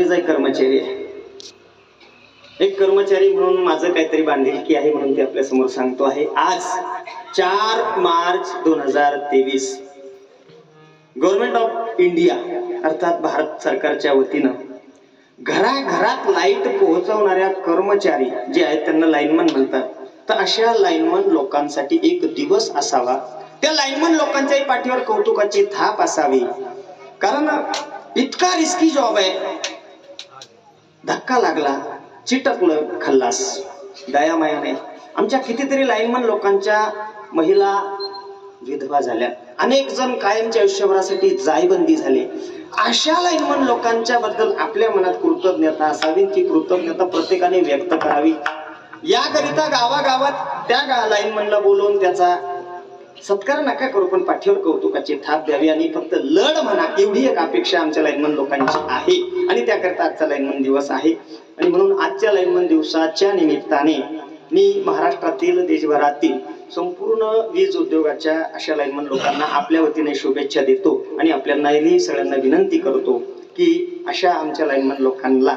मीच एक कर्मचारी आहे. एक कर्मचारी म्हणून माझं काहीतरी बांधिलकी आहे म्हणून ते आपल्या समोर सांगतो आहे. आज 4 मार्च 2023 गव्हर्नमेंट ऑफ इंडिया अर्थात भारत सरकारच्या वतीनं घराघरात लाईट पोहोचवणाऱ्या कर्मचारी जे आहेत त्यांना लाईनमन म्हणतात. तर अशा लाईनमन लोकांसाठी एक दिवस असावा. त्या लाईनमन लोकांच्याही पाठीवर कौतुकाची थाप असावी. कारण इतका रिस्की जॉब आहे. धक्का लागला, चिटकलं, खल्लास. दयामायाने आमच्या कितीतरी लाईनमन लोकांच्या महिला विधवा झाल्या. अनेक जण कायमच्या आयुष्यभरासाठी जायबंदी झाले. अशा लाईनमन लोकांच्या बद्दल आपल्या मनात कृतज्ञता असावी. ती कृतज्ञता प्रत्येकाने व्यक्त करावी. याकरिता गावागावात त्या लाईनमनला बोलवून त्याचा सत्कार नका करू, पण पाठीवर कौतुकाची थाप द्यावी आणि फक्त लढ म्हणा, एवढी एक अपेक्षा आमच्या लाईनमन लोकांची आहे. आणि त्याकरता आजचा लाईनमन दिवस आहे. आणि म्हणून आजच्या लाईनमन दिवसाच्या निमित्ताने मी महाराष्ट्रातील, देशभरातील संपूर्ण वीज उद्योगाच्या अशा लाईनमन लोकांना आपल्या वतीने शुभेच्छा देतो. आणि आपल्यालाही सगळ्यांना विनंती करतो की अशा आमच्या लाईनमन लोकांना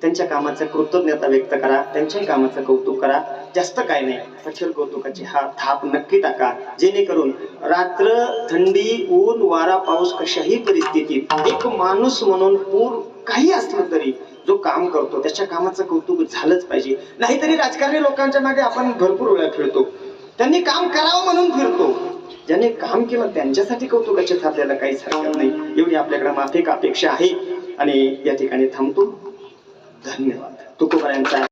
त्यांच्या कामाचं कृतज्ञता व्यक्त करा, त्यांच्याही कामाचं कौतुक करा. जास्त काय नाही, पाठीवर कौतुकाची हा थाप नक्की टाका, जेणेकरून रात्र, थंडी, ऊन, वारा, पाऊस कशाही परिस्थितीत एक माणूस म्हणून पूर काही असलं तरी जो काम करतो त्याच्या कामाचं कौतुक झालंच पाहिजे. नाहीतरी राजकारणी लोकांच्या मागे आपण भरपूर वेळा फिरतो, त्यांनी काम करावं म्हणून फिरतो. ज्याने काम केलं त्यांच्यासाठी कौतुकाची थाप द्यायला काहीच हरकत नाही. एवढी आपल्याकडे माफिक अपेक्षा आहे. आणि या ठिकाणी थांबतो. धन्यवाद. तुकोबारायांचा